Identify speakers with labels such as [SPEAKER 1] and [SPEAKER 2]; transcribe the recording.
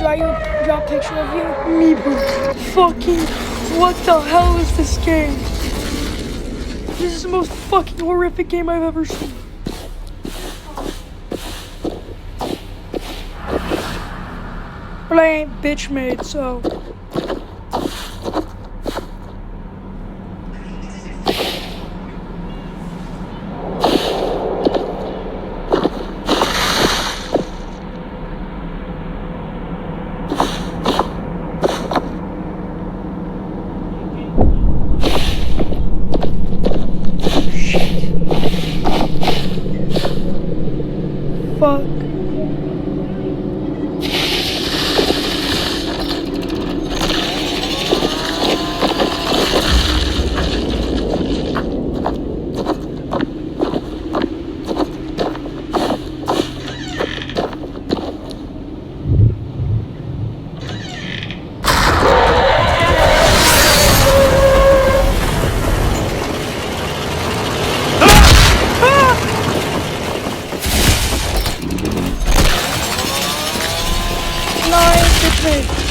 [SPEAKER 1] draw a picture of you? Me, bro. Fucking, what the hell is this game? This is the most fucking horrific game I've ever seen. But I ain't bitch made, so. Fuck. Nice, it's me.